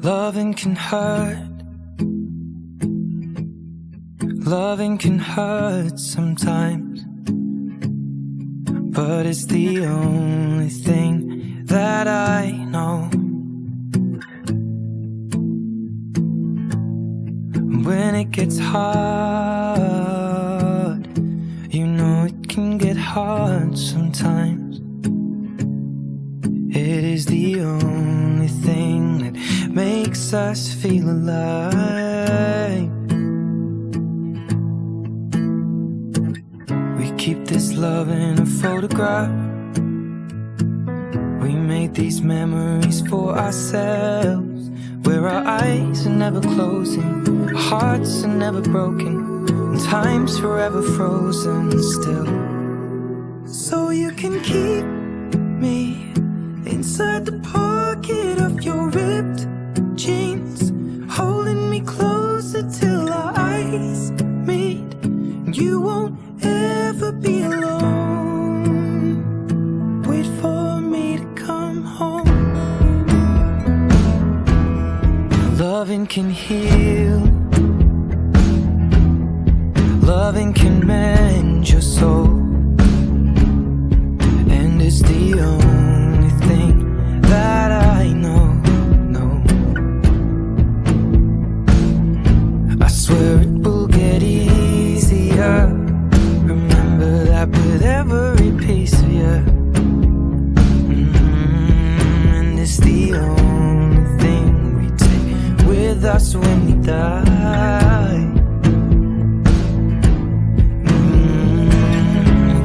Loving can hurt. Loving can hurt sometimes, but it's the only thing that I know. When it gets hard, you know it can get hard sometimes. It is the only thing that makes us feel alive. We keep this love in a photograph. We made these memories for ourselves, where our eyes are never closing, our hearts are never broken, and time's forever frozen still. So you can keep me inside the pocket of your ripped jeans, holding me closer till our eyes meet. You won't ever be alone. Wait for me to come home. Loving can heal. Loving can mend your soul, and it's the only thing that I know. I swear it will get easier. Remember that with every piece of you. And it's the only thing we take with us when we die.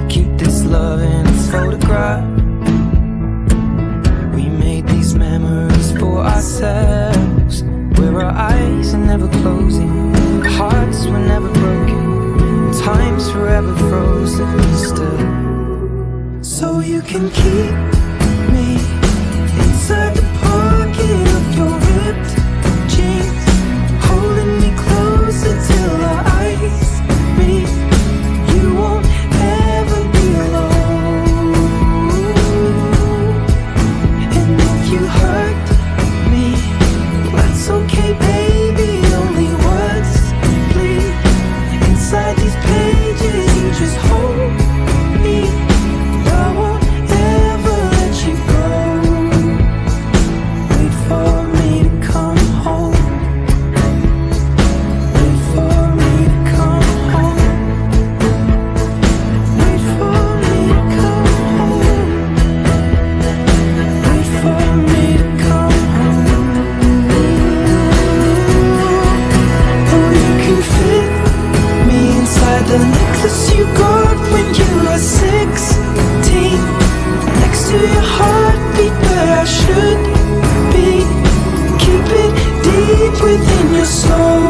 Keep this love in its photograph. We made these memories for ourselves, where our eyes are never closing, our hearts were never broken, time's forever frozen still. So you can keep me inside the pocket of your ripped jeans, holding me closer till our eyes meet. You won't ever be alone. And if you hurt me, that's okay, baby. Only words bleed inside these pages. You just hold me. I won't ever let you go. Wait for me to come home. Wait for me to come home. Wait for me to come home. Wait for me to come home. Oh, you can fit me inside the necklace you got when you were 16, next to your heartbeat where I should be. Keep it deep within your soul.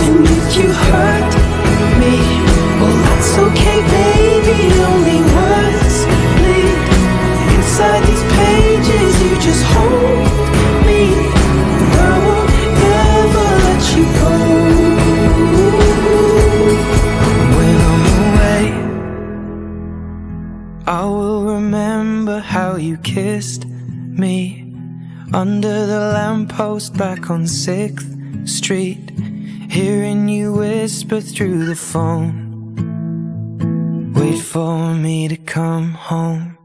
And if you hurt me, well, that's okay, baby. Only words bleed inside these pages. You just hold me. I won't ever let you go. When I'm away, I will remember how you kissed me under the lamppost back on 6th Street, hearing you whisper through the phone. Wait for me to come home.